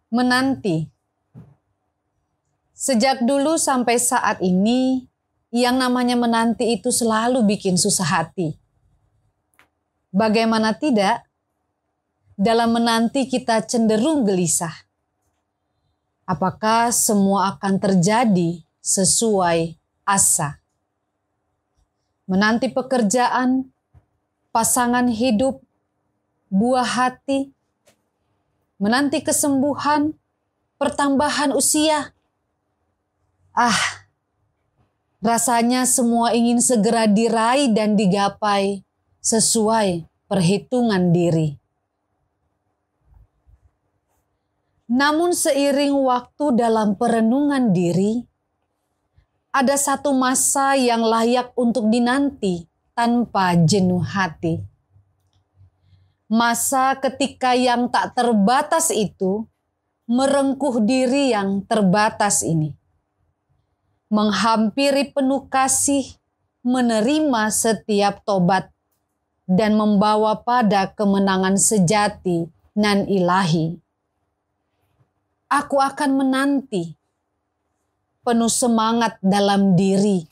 Menanti. Sejak dulu sampai saat ini, yang namanya menanti itu selalu bikin susah hati. Bagaimana tidak, dalam menanti kita cenderung gelisah. Apakah semua akan terjadi sesuai asa? Menanti pekerjaan, pasangan hidup, buah hati, menanti kesembuhan, pertambahan usia. Rasanya semua ingin segera diraih dan digapai sesuai perhitungan diri. Namun seiring waktu dalam perenungan diri, ada satu masa yang layak untuk dinanti tanpa jenuh hati. Masa ketika yang tak terbatas itu merengkuh diri yang terbatas ini. Menghampiri penuh kasih, menerima setiap tobat, dan membawa pada kemenangan sejati nan ilahi. Aku akan menanti, penuh semangat dalam diri,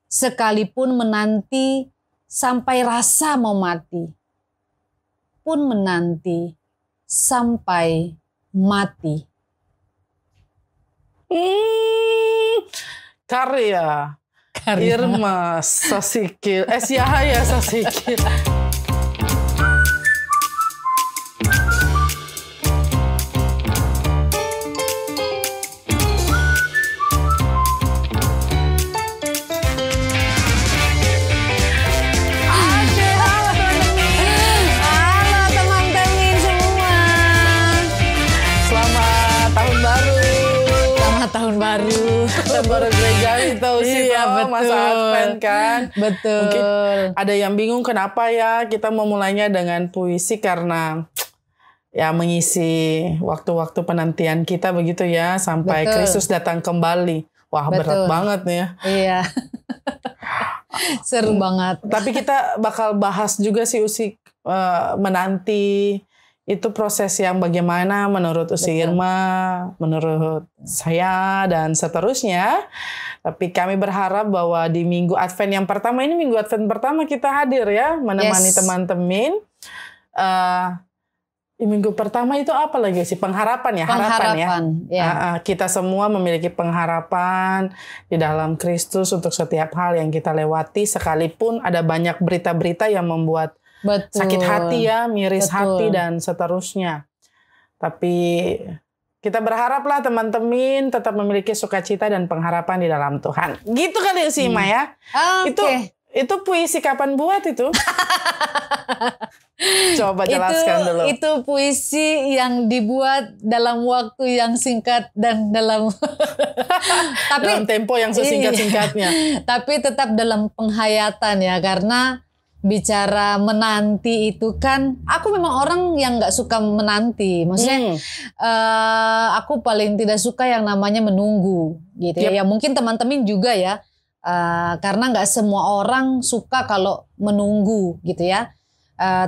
sekalipun menanti sampai rasa mau mati, pun menanti sampai mati. Karya Irma Sasikil, Yahaya Sasikil. Tahun baru. Baru gereja tahu sih, betul. Masa Advent kan. Betul. Mungkin ada yang bingung kenapa ya kita memulainya dengan puisi, karena ya mengisi waktu-waktu penantian kita begitu ya sampai Kristus datang kembali. Wah, berat banget nih ya. Iya. Seru banget. Tapi kita bakal bahas juga sih menanti. Itu proses yang bagaimana menurut Usi Irma, menurut saya, dan seterusnya. Tapi kami berharap bahwa di Minggu Advent yang pertama, ini Minggu Advent pertama kita hadir ya, menemani teman-teman. Di Minggu pertama itu apa lagi sih? Pengharapan ya? Pengharapan, ya. Kita semua memiliki pengharapan di dalam Kristus untuk setiap hal yang kita lewati, sekalipun ada banyak berita-berita yang membuat sakit hati ya, miris hati dan seterusnya. Tapi kita berharaplah teman-teman tetap memiliki sukacita dan pengharapan di dalam Tuhan. Gitu kali sih, Ma ya. Itu puisi kapan buat itu? Coba jelaskan dulu. Itu puisi yang dibuat dalam waktu yang singkat dan dalam dalam tempo yang sesingkat-singkatnya. Tapi tetap dalam penghayatan ya, karena bicara menanti itu kan, aku memang orang yang nggak suka menanti. Maksudnya aku paling tidak suka yang namanya menunggu gitu ya. Ya mungkin teman-teman juga ya, karena nggak semua orang suka kalau menunggu gitu ya.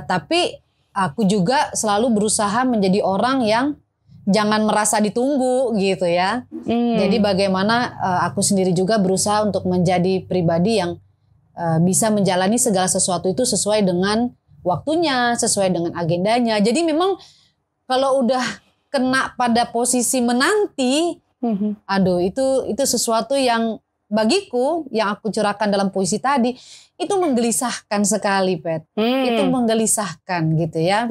Tapi aku juga selalu berusaha menjadi orang yang jangan merasa ditunggu gitu ya. Jadi bagaimana aku sendiri juga berusaha untuk menjadi pribadi yang bisa menjalani segala sesuatu itu sesuai dengan waktunya, sesuai dengan agendanya. Jadi memang kalau udah kena pada posisi menanti, itu sesuatu yang bagiku yang aku curahkan dalam puisi tadi itu menggelisahkan sekali, Pet. Itu menggelisahkan gitu ya.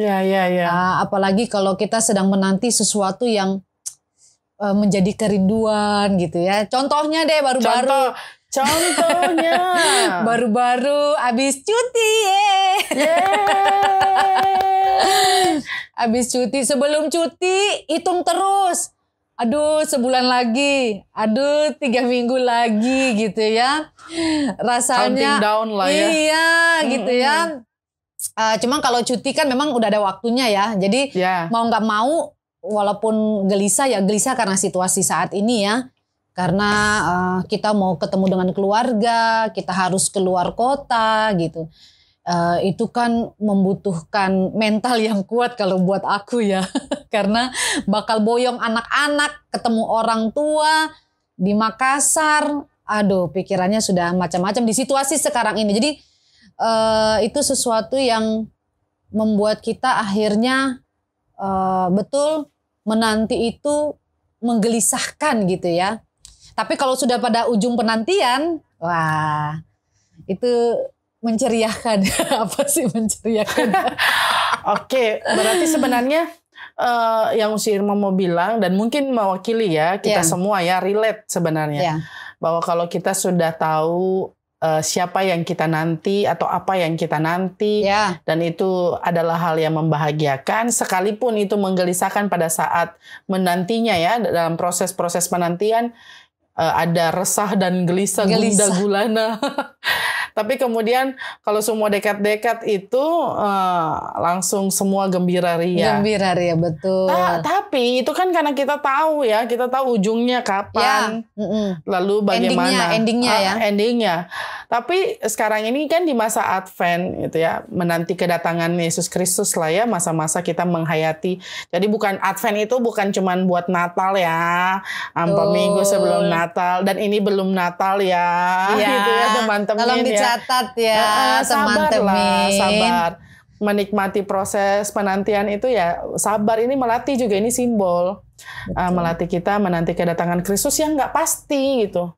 Apalagi kalau kita sedang menanti sesuatu yang menjadi kerinduan gitu ya. Contohnya deh baru-baru. Contohnya baru-baru abis cuti abis cuti, sebelum cuti hitung terus, aduh sebulan lagi, aduh 3 minggu lagi gitu ya, rasanya counting down lah ya. Iya gitu ya. Cuma kalau cuti kan memang udah ada waktunya ya, jadi mau nggak mau walaupun gelisah ya gelisah karena situasi saat ini ya. Karena kita mau ketemu dengan keluarga, kita harus keluar kota gitu. Itu kan membutuhkan mental yang kuat kalau buat aku ya. Karena bakal boyong anak-anak, ketemu orang tua di Makassar. Aduh, pikirannya sudah macam-macam di situasi sekarang ini. Jadi itu sesuatu yang membuat kita akhirnya betul menanti itu menggelisahkan gitu ya. Tapi kalau sudah pada ujung penantian, wah itu menceriahkan. Apa sih menceriahkan? Oke, berarti sebenarnya yang si Irma mau bilang dan mungkin mewakili ya kita semua ya relate sebenarnya bahwa kalau kita sudah tahu siapa yang kita nanti atau apa yang kita nanti dan itu adalah hal yang membahagiakan sekalipun itu menggelisahkan pada saat menantinya ya dalam proses-proses penantian ada resah dan gelisah. Gundah gulana. Tapi kemudian kalau semua dekat-dekat itu langsung semua gembira ria. Gembira ria, betul. Tapi itu kan karena kita tahu ya, kita tahu ujungnya kapan, lalu bagaimana endingnya. Tapi sekarang ini kan di masa Advent gitu ya, menanti kedatangan Yesus Kristus lah ya, masa-masa kita menghayati. Jadi bukan Advent itu bukan cuman buat Natal ya, 4 minggu sebelum Natal dan ini belum Natal ya, gitu ya teman-teman. Tolong dicatat ya, teman-teman. Sabar. Menikmati proses penantian itu ya sabar. Ini melatih juga, ini simbol melatih kita menanti kedatangan Kristus yang nggak pasti gitu.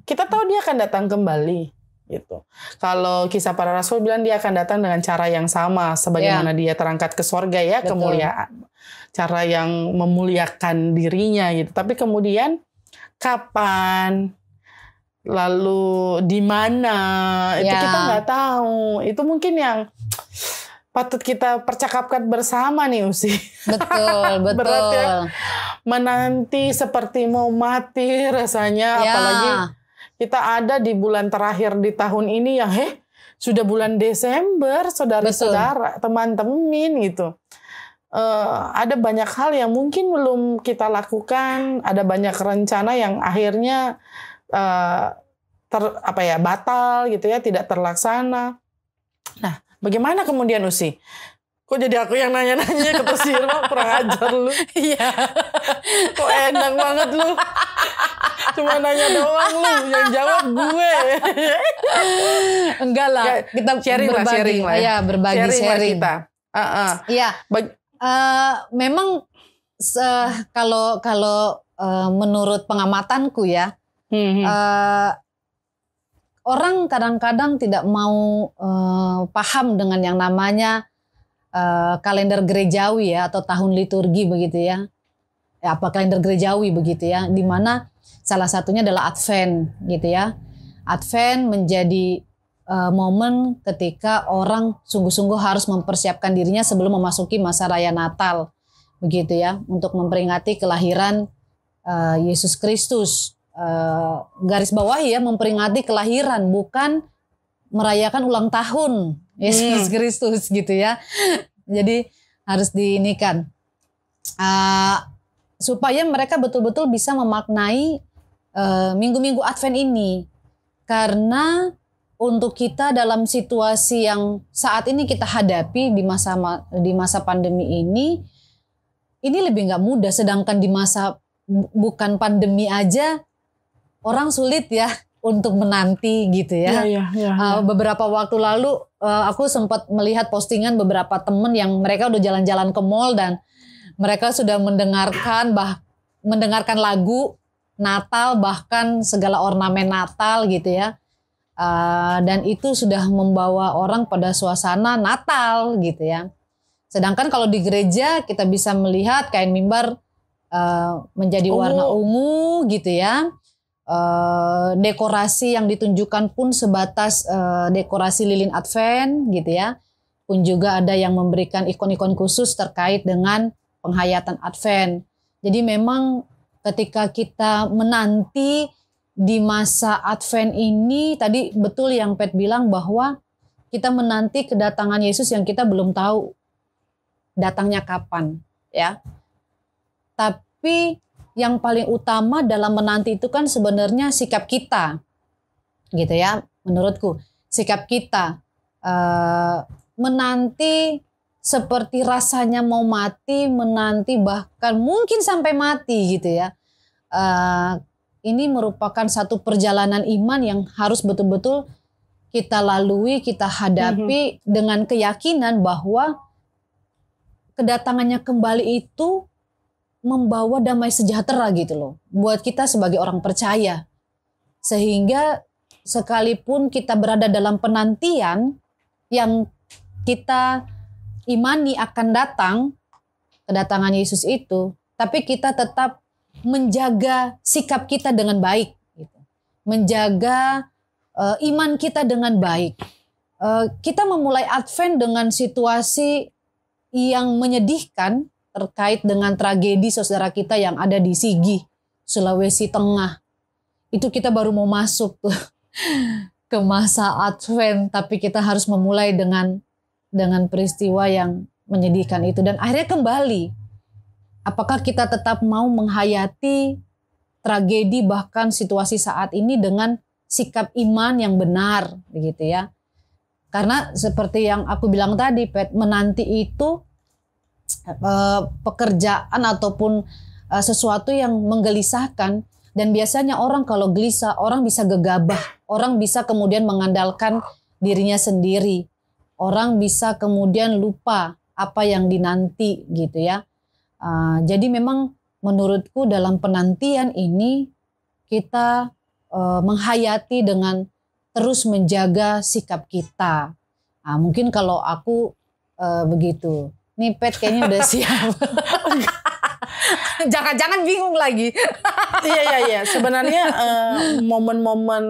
Kita tahu dia akan datang kembali gitu. Kalau Kisah Para Rasul bilang dia akan datang dengan cara yang sama sebagaimana dia terangkat ke sorga ya, kemuliaan, cara yang memuliakan dirinya gitu. Tapi kemudian kapan, lalu di mana itu kita nggak tahu. Itu mungkin yang patut kita percakapkan bersama nih Usi. Betul. Berat ya, menanti seperti mau mati rasanya, apalagi kita ada di bulan terakhir di tahun ini yang sudah bulan Desember, saudara-saudara, teman-teman gitu. Ada banyak hal yang mungkin belum kita lakukan, ada banyak rencana yang akhirnya batal gitu ya, tidak terlaksana. Nah, bagaimana kemudian Usi? Kok jadi aku yang nanya-nanya ke si Irma, kurang ajar lu. Iya. Kok enak banget lu. Cuma nanya doang lu, yang jawab gue. Enggak lah, kita sharing lah. Ya, berbagi sharing. Kita. Iya. Memang kalau menurut pengamatanku ya, orang kadang-kadang tidak mau paham dengan yang namanya kalender gerejawi ya, atau tahun liturgi begitu ya. Apa kalender gerejawi begitu ya, di mana salah satunya adalah Advent gitu ya. Advent menjadi momen ketika orang sungguh-sungguh harus mempersiapkan dirinya sebelum memasuki masa raya Natal begitu ya, untuk memperingati kelahiran Yesus Kristus. Garis bawah ya, memperingati kelahiran, bukan merayakan ulang tahun Yesus Kristus gitu ya. Jadi harus diinikan supaya mereka betul-betul bisa memaknai minggu-minggu Advent ini, karena untuk kita dalam situasi yang saat ini kita hadapi di masa pandemi ini lebih nggak mudah. Sedangkan di masa bukan pandemi aja orang sulit ya untuk menanti gitu ya. Beberapa waktu lalu aku sempat melihat postingan beberapa temen yang mereka udah jalan-jalan ke mall dan mereka sudah mendengarkan lagu Natal, bahkan segala ornamen Natal gitu ya. Dan itu sudah membawa orang pada suasana Natal gitu ya. Sedangkan kalau di gereja kita bisa melihat kain mimbar menjadi warna ungu gitu ya. Dekorasi yang ditunjukkan pun sebatas dekorasi lilin Advent gitu ya. Pun juga ada yang memberikan ikon-ikon khusus terkait dengan penghayatan Advent. Jadi memang ketika kita menanti di masa Advent ini, tadi betul yang Pet bilang bahwa kita menanti kedatangan Yesus yang kita belum tahu datangnya kapan ya. Tapi yang paling utama dalam menanti itu kan sebenarnya sikap kita gitu ya, menurutku sikap kita menanti seperti rasanya mau mati, menanti, bahkan mungkin sampai mati gitu ya. Ini merupakan satu perjalanan iman yang harus betul-betul kita lalui, kita hadapi dengan keyakinan bahwa kedatangannya kembali itu membawa damai sejahtera gitu loh. Buat kita sebagai orang percaya. Sehingga sekalipun kita berada dalam penantian yang kita imani akan datang, kedatangan Yesus itu, tapi kita tetap menjaga sikap kita dengan baik. Gitu. Menjaga iman kita dengan baik. Kita memulai Advent dengan situasi yang menyedihkan terkait dengan tragedi saudara kita yang ada di Sigi, Sulawesi Tengah. Itu kita baru mau masuk tuh ke masa Advent, tapi kita harus memulai dengan peristiwa yang menyedihkan itu dan akhirnya kembali. Apakah kita tetap mau menghayati tragedi bahkan situasi saat ini dengan sikap iman yang benar, begitu ya? Karena seperti yang aku bilang tadi, Pet, menanti itu pekerjaan ataupun sesuatu yang menggelisahkan, dan biasanya orang kalau gelisah, orang bisa gegabah, orang bisa kemudian mengandalkan dirinya sendiri, orang bisa kemudian lupa apa yang dinanti gitu ya. Jadi memang menurutku dalam penantian ini kita menghayati dengan terus menjaga sikap kita. Mungkin kalau aku begitu. Nih Pet kayaknya udah siap. Jangan-jangan bingung lagi. Iya. Sebenarnya momen-momen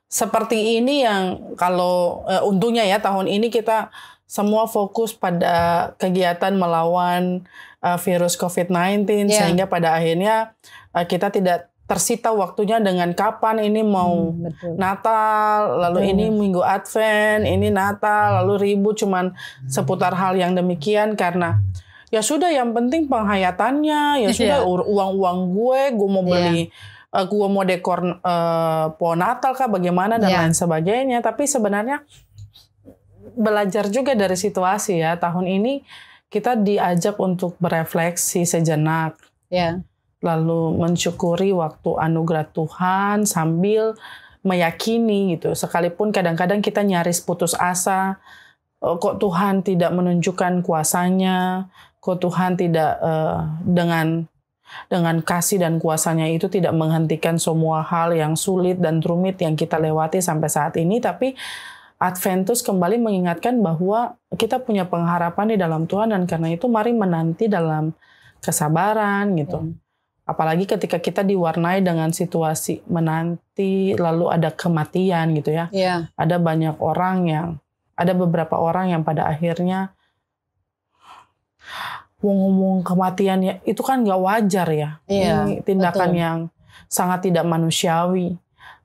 seperti ini yang kalau untungnya ya tahun ini kita semua fokus pada kegiatan melawan virus COVID-19 sehingga pada akhirnya kita tidak tersita waktunya dengan kapan ini mau Natal, lalu ini Minggu Advent, ini Natal, lalu ribut cuman seputar hal yang demikian karena ya sudah yang penting penghayatannya, ya sudah uang-uang gue mau beli, gue mau dekor pohon Natal kah bagaimana dan lain sebagainya. Tapi sebenarnya belajar juga dari situasi ya, tahun ini kita diajak untuk berefleksi sejenak. Lalu mensyukuri waktu anugerah Tuhan sambil meyakini gitu. Sekalipun kadang-kadang kita nyaris putus asa, kok Tuhan tidak menunjukkan kuasanya, kok Tuhan tidak dengan kasih dan kuasanya itu tidak menghentikan semua hal yang sulit dan rumit yang kita lewati sampai saat ini. Tapi Adventus kembali mengingatkan bahwa kita punya pengharapan di dalam Tuhan dan karena itu mari menanti dalam kesabaran gitu. Apalagi ketika kita diwarnai dengan situasi menanti, lalu ada kematian gitu ya. Ada beberapa orang yang pada akhirnya ngomong kematian ya, itu kan nggak wajar ya. Ini tindakan yang sangat tidak manusiawi.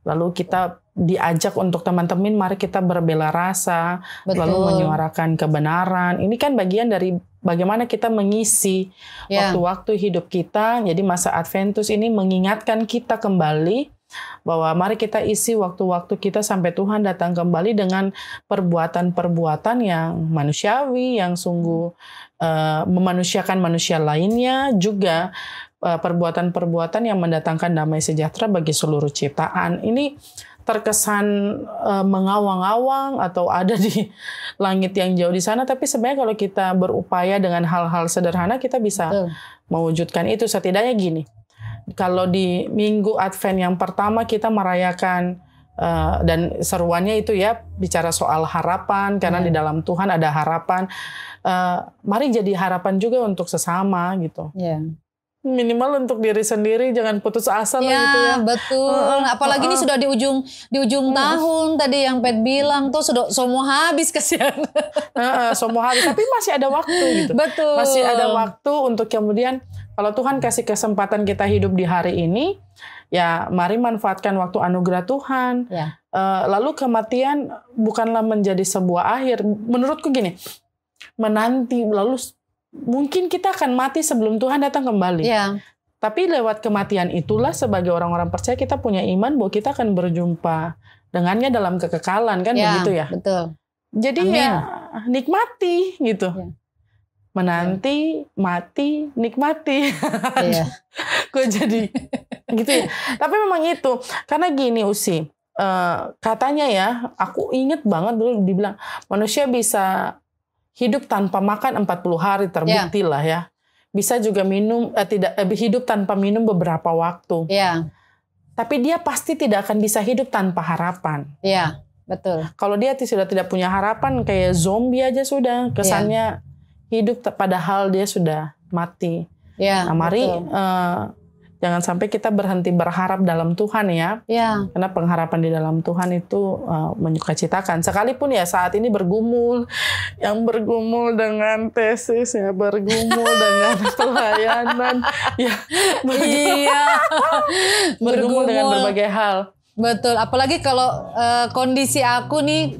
Lalu kita diajak untuk teman-teman, mari kita berbela rasa, lalu menyuarakan kebenaran. Ini kan bagian dari bagaimana kita mengisi waktu-waktu hidup kita. Jadi masa Adventus ini mengingatkan kita kembali bahwa mari kita isi waktu-waktu kita sampai Tuhan datang kembali dengan perbuatan-perbuatan yang manusiawi, yang sungguh memanusiakan manusia lainnya, juga perbuatan-perbuatan yang mendatangkan damai sejahtera bagi seluruh ciptaan. Ini terkesan mengawang-awang atau ada di langit yang jauh di sana, tapi sebenarnya kalau kita berupaya dengan hal-hal sederhana kita bisa mewujudkan itu. Setidaknya gini, kalau di Minggu Advent yang pertama kita merayakan dan seruannya itu ya bicara soal harapan karena di dalam Tuhan ada harapan. Mari jadi harapan juga untuk sesama gitu. Minimal untuk diri sendiri, jangan putus asa lah gitu ya. Betul. Apalagi ini sudah di ujung tahun tadi yang Pet bilang tuh sudah semua habis, kasihan. Semua habis, tapi masih ada waktu gitu. Betul. Masih ada waktu untuk kemudian kalau Tuhan kasih kesempatan kita hidup di hari ini, ya mari manfaatkan waktu anugerah Tuhan. Lalu kematian bukanlah menjadi sebuah akhir. Menurutku gini, menanti lalu mungkin kita akan mati sebelum Tuhan datang kembali. Tapi lewat kematian itulah sebagai orang-orang percaya kita punya iman bahwa kita akan berjumpa dengannya dalam kekekalan kan begitu ya. Betul. Jadi Amin. ya nikmati gitu. Ya. Menanti, mati, nikmati. Iya. Gue jadi gitu ya. Tapi memang itu. Karena gini Usi, katanya ya, aku inget banget dulu dibilang manusia bisa hidup tanpa makan 40 hari, terbukti lah ya. Bisa juga hidup tanpa minum beberapa waktu. Iya. Tapi dia pasti tidak akan bisa hidup tanpa harapan. Iya, betul. Kalau dia sudah tidak punya harapan, kayak zombie aja sudah. Kesannya hidup padahal dia sudah mati. Iya, nah, mari jangan sampai kita berhenti berharap dalam Tuhan ya. Iya. Karena pengharapan di dalam Tuhan itu menyukacitakan. Sekalipun ya saat ini bergumul dengan tesis ya, bergumul dengan pelayanan ya. Bergumul dengan berbagai hal. Betul, apalagi kalau kondisi aku nih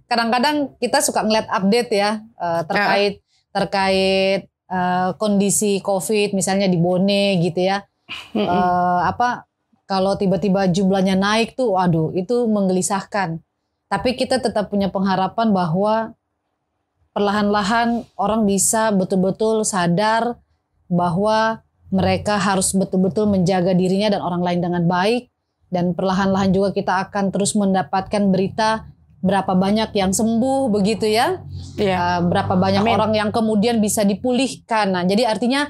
kadang-kadang kita suka ngeliat update ya terkait kondisi COVID misalnya di Bone gitu ya. Kalau tiba-tiba jumlahnya naik tuh, waduh itu menggelisahkan. Tapi kita tetap punya pengharapan bahwa perlahan-lahan orang bisa betul-betul sadar bahwa mereka harus betul-betul menjaga dirinya dan orang lain dengan baik. Dan perlahan-lahan juga kita akan terus mendapatkan berita berapa banyak yang sembuh begitu ya. Berapa banyak orang yang kemudian bisa dipulihkan. Nah, jadi artinya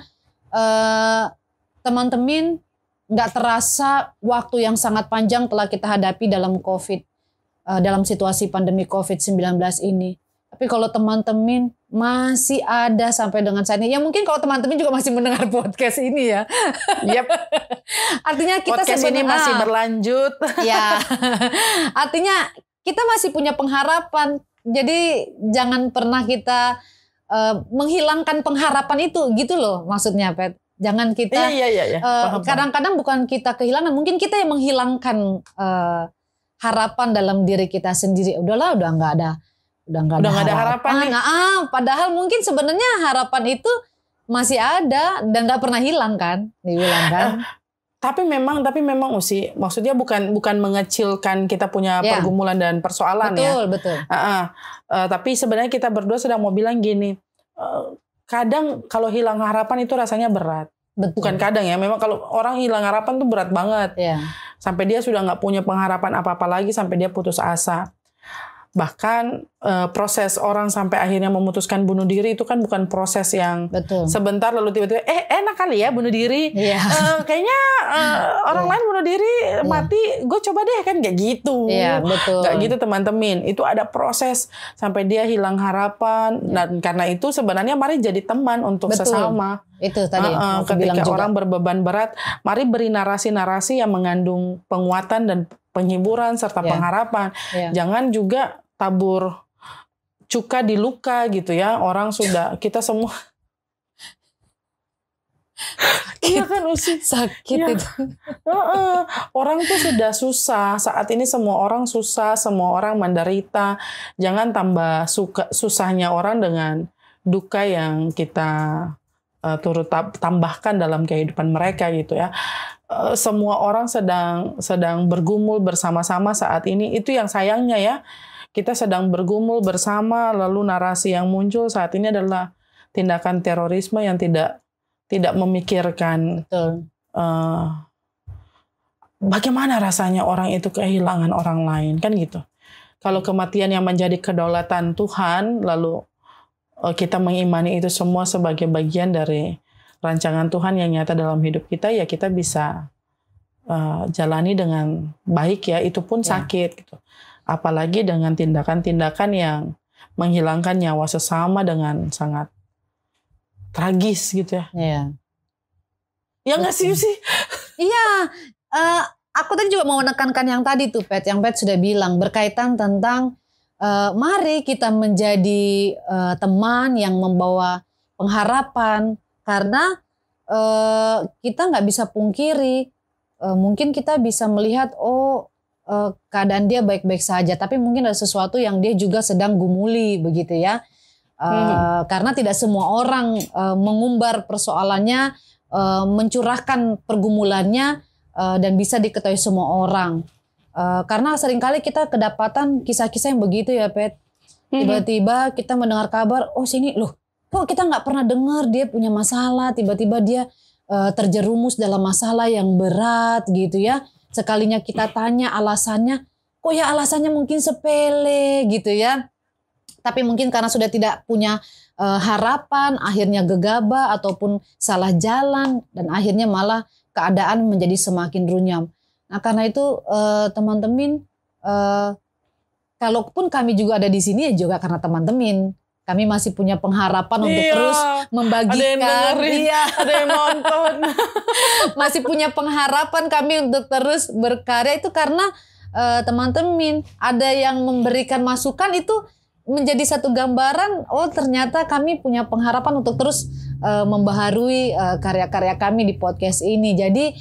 teman-teman nggak terasa waktu yang sangat panjang telah kita hadapi dalam dalam situasi pandemi COVID-19 ini. Tapi kalau teman-teman masih ada sampai dengan saat ini, ya mungkin kalau teman-teman juga masih mendengar podcast ini ya. Yep. Artinya kita podcast ini masih berlanjut. Ya. Artinya kita masih punya pengharapan. Jadi jangan pernah kita menghilangkan pengharapan itu gitu loh maksudnya, Pet. Jangan kita kadang-kadang bukan kita kehilangan, mungkin kita yang menghilangkan harapan dalam diri kita sendiri. Udahlah, udah nggak ada harapan. Nah, padahal mungkin sebenarnya harapan itu masih ada dan nggak pernah hilang kan, dibilang kan. Tapi memang Usi, maksudnya bukan mengecilkan kita punya pergumulan dan persoalan. Betul. Tapi sebenarnya kita berdua sedang mau bilang gini, kadang kalau hilang harapan itu rasanya berat. Betul. Bukan kadang ya, memang kalau orang hilang harapan tuh berat banget. Sampai dia sudah nggak punya pengharapan apa-apa lagi, sampai dia putus asa. Bahkan proses orang sampai akhirnya memutuskan bunuh diri itu kan bukan proses yang sebentar lalu tiba-tiba enak kali ya bunuh diri. Kayaknya orang lain bunuh diri mati, gue coba deh, kan nggak gitu. Nggak gitu teman-teman. Itu ada proses sampai dia hilang harapan. Dan karena itu sebenarnya mari jadi teman untuk sesama. Itu tadi ketika orang berbeban berat, mari beri narasi-narasi yang mengandung penguatan dan penghiburan serta pengharapan. Jangan juga tabur cuka di luka gitu ya. Orang sudah, kita semua iya kan Usi, sakit itu. Orang tuh sudah susah. Saat ini semua orang susah, semua orang menderita. Jangan tambah susahnya orang dengan duka yang kita turut tambahkan dalam kehidupan mereka gitu ya. Semua orang sedang bergumul bersama-sama saat ini. Itu yang sayangnya ya. Kita sedang bergumul bersama, lalu narasi yang muncul saat ini adalah tindakan terorisme yang tidak memikirkan bagaimana rasanya orang itu kehilangan orang lain, kan gitu. Kalau kematian yang menjadi kedaulatan Tuhan, lalu kita mengimani itu semua sebagai bagian dari rancangan Tuhan yang nyata dalam hidup kita, ya kita bisa jalani dengan baik ya, itu pun sakit gitu. Apalagi dengan tindakan-tindakan yang menghilangkan nyawa sesama dengan sangat tragis gitu ya. Ya nggak sih? Iya. Aku tadi juga mau menekankan yang tadi tuh, Pet, yang Pet sudah bilang berkaitan tentang mari kita menjadi teman yang membawa pengharapan, karena kita nggak bisa pungkiri, mungkin kita bisa melihat keadaan dia baik-baik saja, tapi mungkin ada sesuatu yang dia juga sedang gumuli begitu ya. Karena tidak semua orang mengumbar persoalannya, mencurahkan pergumulannya dan bisa diketahui semua orang. Karena seringkali kita kedapatan kisah-kisah yang begitu ya, Pet. Tiba-tiba kita mendengar kabar, oh sini loh, kok kita nggak pernah dengar dia punya masalah, tiba-tiba dia terjerumus dalam masalah yang berat gitu ya. Sekalinya kita tanya alasannya, kok ya alasannya mungkin sepele gitu ya. Tapi mungkin karena sudah tidak punya harapan, akhirnya gegabah ataupun salah jalan, dan akhirnya malah keadaan menjadi semakin runyam. Nah karena itu teman-teman, kalaupun kami juga ada di sini ya juga karena teman-teman. Kami masih punya pengharapan untuk terus membagikan. Ada yang nonton. Masih punya pengharapan kami untuk terus berkarya itu karena teman-teman ada yang memberikan masukan, itu menjadi satu gambaran, oh ternyata kami punya pengharapan untuk terus membaharui karya-karya kami di podcast ini. Jadi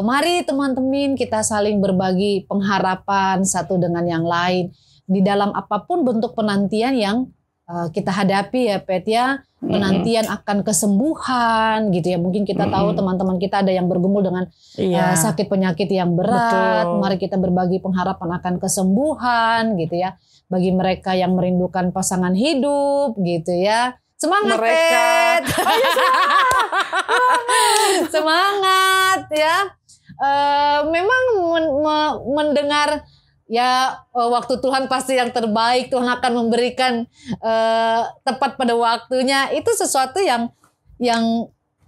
mari teman-teman kita saling berbagi pengharapan satu dengan yang lain di dalam apapun bentuk penantian yang kita hadapi ya Pet ya, penantian akan kesembuhan gitu ya. Mungkin kita tahu teman-teman kita ada yang bergumul dengan sakit penyakit yang berat. Betul. Mari kita berbagi pengharapan akan kesembuhan gitu ya. Bagi mereka yang merindukan pasangan hidup gitu ya. Semangat Pet. Semangat ya. Memang mendengar ya waktu Tuhan pasti yang terbaik, Tuhan akan memberikan tepat pada waktunya. Itu sesuatu yang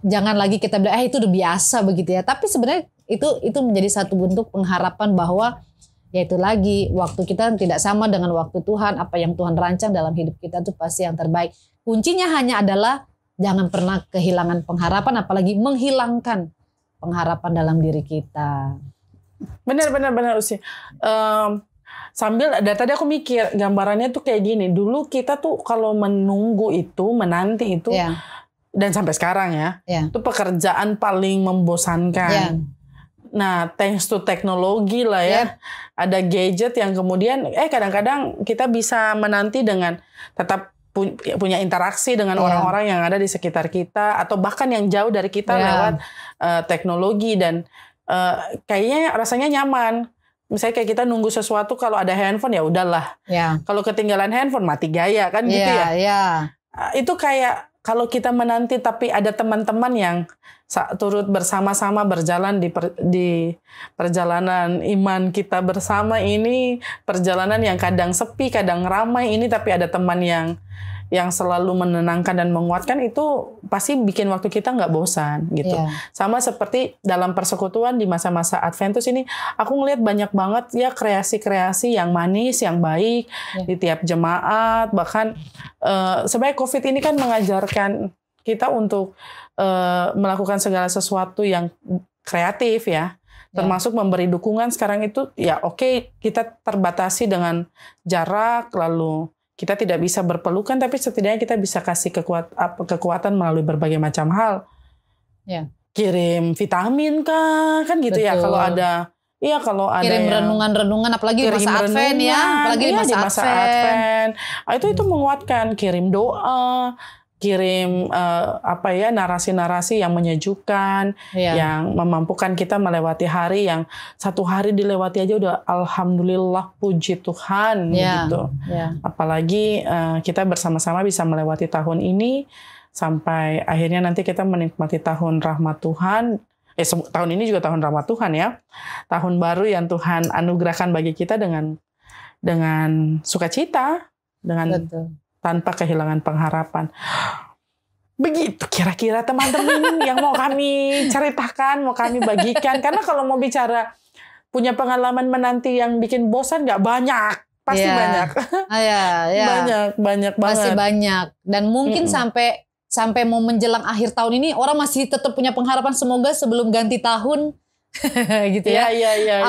jangan lagi kita bilang itu udah biasa begitu ya. Tapi sebenarnya itu menjadi satu bentuk pengharapan bahwa yaitu lagi waktu kita tidak sama dengan waktu Tuhan. Apa yang Tuhan rancang dalam hidup kita itu pasti yang terbaik. Kuncinya hanya adalah jangan pernah kehilangan pengharapan, apalagi menghilangkan pengharapan dalam diri kita. Benar Usi. Sambil tadi aku mikir gambarannya tuh kayak gini. Dulu kita tuh kalau menunggu itu, menanti itu, dan sampai sekarang ya, itu pekerjaan paling membosankan. Nah, thanks to teknologi lah ya, ada gadget yang kemudian kadang-kadang kita bisa menanti dengan tetap punya interaksi dengan orang-orang yang ada di sekitar kita, atau bahkan yang jauh dari kita lewat teknologi, dan kayaknya rasanya nyaman. Misalnya kayak kita nunggu sesuatu, kalau ada handphone ya udahlah. Kalau ketinggalan handphone mati gaya kan gitu ya. Itu kayak kalau kita menanti tapi ada teman-teman yang turut bersama-sama berjalan di perjalanan iman kita bersama ini, perjalanan yang kadang sepi, kadang ramai ini, tapi ada teman yang selalu menenangkan dan menguatkan, itu pasti bikin waktu kita nggak bosan gitu. Sama seperti dalam persekutuan di masa-masa Adventus ini, aku ngelihat banyak banget ya kreasi-kreasi yang manis, yang baik di tiap jemaat. Bahkan sebenarnya COVID ini kan mengajarkan kita untuk melakukan segala sesuatu yang kreatif ya. Termasuk memberi dukungan. Sekarang itu ya oke, kita terbatasi dengan jarak, lalu kita tidak bisa berpelukan, tapi setidaknya kita bisa kasih kekuatan melalui berbagai macam hal. Kirim vitamin kan gitu. Betul. Ya kalau ada. Iya, kalau ada kirim renungan-renungan, apalagi masa Advent ya, apalagi di masa Advent. Itu menguatkan. Kirim doa, kirim narasi-narasi yang menyejukkan, yang memampukan kita melewati hari yang satu hari dilewati aja udah alhamdulillah, puji Tuhan gitu. Apalagi kita bersama-sama bisa melewati tahun ini sampai akhirnya nanti kita menikmati tahun rahmat Tuhan. Tahun ini juga tahun rahmat Tuhan ya. Tahun baru yang Tuhan anugerahkan bagi kita dengan sukacita, dengan tanpa kehilangan pengharapan. Begitu kira-kira teman-teman yang mau kami ceritakan, mau kami bagikan. Karena kalau mau bicara punya pengalaman menanti yang bikin bosan, nggak banyak. Pasti banyak. Banyak banget. Pasti banyak. Dan mungkin sampai mau menjelang akhir tahun ini, orang masih tetap punya pengharapan semoga sebelum ganti tahun gitu ya.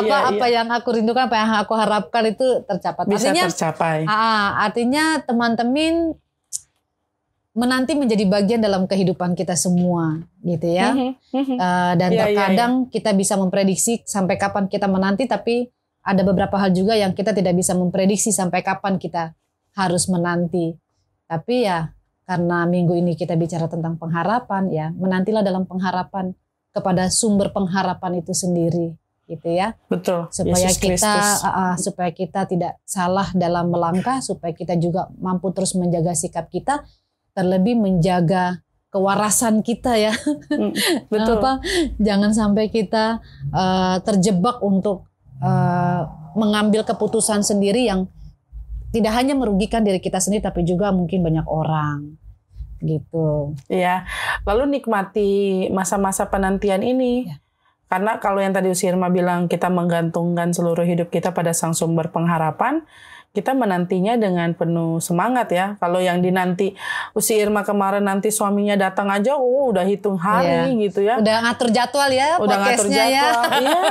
Apa yang aku rindukan, apa yang aku harapkan itu tercapai. Bisa tercapai. Artinya teman-teman menanti menjadi bagian dalam kehidupan kita semua gitu ya. Dan terkadang kita bisa memprediksi sampai kapan kita menanti, tapi ada beberapa hal juga yang kita tidak bisa memprediksi sampai kapan kita harus menanti. Tapi ya karena minggu ini kita bicara tentang pengharapan, ya menantilah dalam pengharapan kepada sumber pengharapan itu sendiri. gitu ya. Betul. Supaya Yesus supaya kita tidak salah dalam melangkah, supaya kita juga mampu terus menjaga sikap kita, terlebih menjaga kewarasan kita ya. Betul. Jangan sampai kita terjebak untuk mengambil keputusan sendiri yang tidak hanya merugikan diri kita sendiri, tapi juga mungkin banyak orang. Gitu. Iya. Lalu nikmati masa-masa penantian ini. Ya. Karena kalau yang tadi Usi Irma bilang kita menggantungkan seluruh hidup kita pada Sang Sumber Pengharapan, kita menantinya dengan penuh semangat ya. Kalau yang dinanti Usi Irma kemarin nanti suaminya datang aja, udah hitung hari gitu ya. Udah ngatur jadwal ya, udah ngatur jadwal. Ya. Iya,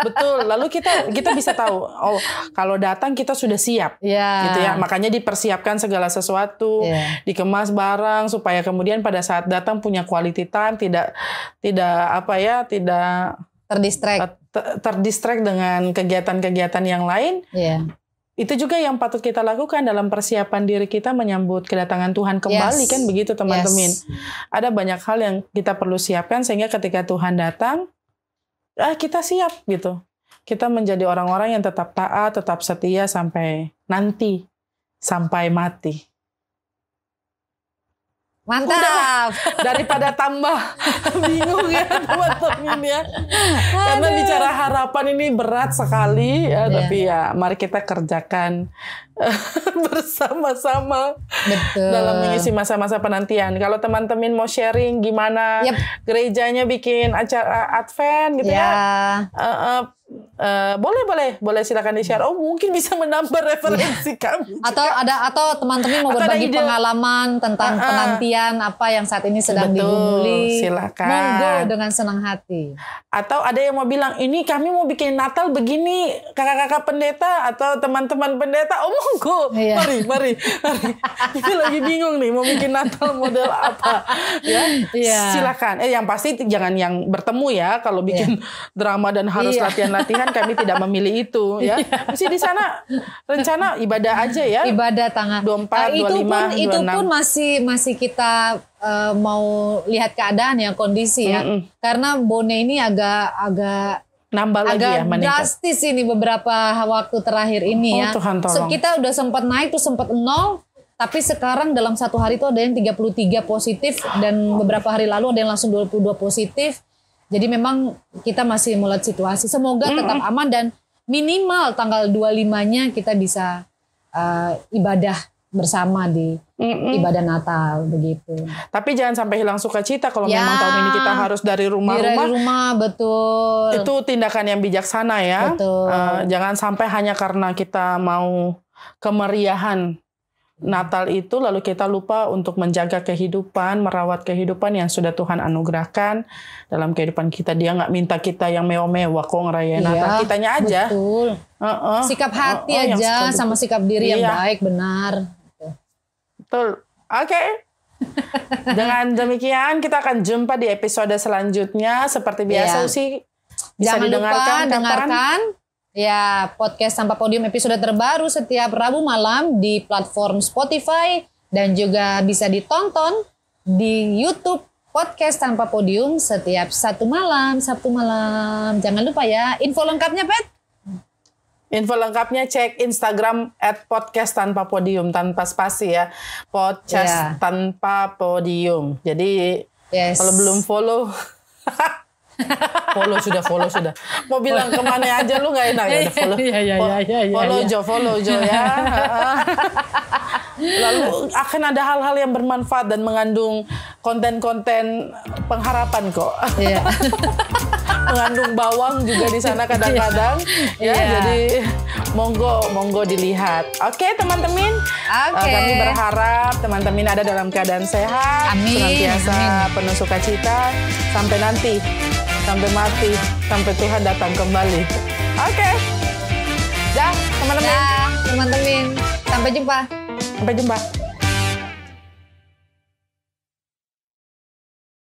betul. Lalu kita bisa tahu, oh kalau datang kita sudah siap, gitu ya. Makanya dipersiapkan segala sesuatu, dikemas barang supaya kemudian pada saat datang punya quality time, tidak terdistract dengan kegiatan-kegiatan yang lain. Itu juga yang patut kita lakukan dalam persiapan diri kita menyambut kedatangan Tuhan kembali, kan begitu teman-teman. Ada banyak hal yang kita perlu siapkan sehingga ketika Tuhan datang, kita siap gitu. Kita menjadi orang-orang yang tetap taat, tetap setia sampai nanti, sampai mati. Mantap. Udah, daripada tambah bingung ya teman-teman ya. Karena bicara harapan ini berat sekali ya, tapi ya mari kita kerjakan bersama-sama dalam mengisi masa-masa penantian. Kalau teman-teman mau sharing gimana gerejanya bikin acara Advent gitu boleh silakan di-share. Oh, mungkin bisa menambah referensi kami. Atau teman-teman mau berbagi pengalaman tentang penantian apa yang saat ini sedang digumuli. Silakan. Monggo dengan senang hati. Atau ada yang mau bilang, ini kami mau bikin Natal begini, kakak-kakak pendeta atau teman-teman pendeta. Oh, monggo. Mari. Ini lagi bingung nih mau bikin Natal model apa. Silakan. Yang pasti jangan yang bertemu ya. Kalau bikin drama dan harus latihan kami tidak memilih itu ya. Mesti di sana rencana ibadah aja ya. Ibadah tanggal 24, 25, 26. Itu pun masih kita mau lihat keadaan ya, kondisi ya. Karena Bone ini agak nambah lagi ya, meningkat. Drastis ini beberapa waktu terakhir ini ya. Tuhan tolong. Kita udah sempat naik tuh, sempat 0. Tapi sekarang dalam satu hari itu ada yang 33 positif dan beberapa hari lalu ada yang langsung 22 positif. Jadi memang kita masih melihat situasi. Semoga tetap aman dan minimal tanggal 25-nya kita bisa ibadah bersama di ibadah Natal begitu. Tapi jangan sampai hilang sukacita kalau memang tahun ini kita harus dari rumah-rumah. Dari rumah, betul. Itu tindakan yang bijaksana ya. Betul. Jangan sampai hanya karena kita mau kemeriahan Natal itu lalu kita lupa untuk menjaga kehidupan, merawat kehidupan yang sudah Tuhan anugerahkan dalam kehidupan kita. Dia nggak minta kita yang mewah-mewah kok ngerayain Natal, kitanya aja. Betul. Sikap hati aja sama sikap diri yang baik, benar. Betul. Oke. Dengan demikian kita akan jumpa di episode selanjutnya. Seperti biasa Usi bisa jangan didengarkan. Lupa dengarkan. Ya, podcast Tanpa Podium episode terbaru setiap Rabu malam di platform Spotify dan juga bisa ditonton di YouTube podcast Tanpa Podium setiap Sabtu malam. Jangan lupa ya, info lengkapnya, Pet. Info lengkapnya cek Instagram @podcast tanpa podium, tanpa spasi ya. Podcast Tanpa Podium. Jadi kalau belum follow follow sudah. Mau bilang kemana aja lu nggak enak ya udah follow. Follow Jo ya. Lalu akan ada hal-hal yang bermanfaat dan mengandung konten-konten pengharapan kok. Mengandung bawang juga di sana kadang-kadang ya. Jadi monggo dilihat. Oke, teman-teman. Kami berharap teman-teman ada dalam keadaan sehat, senantiasa penuh sukacita sampai nanti. Sampai mati, sampai Tuhan datang kembali. Oke. Dah, teman-teman. Sampai jumpa. Sampai jumpa.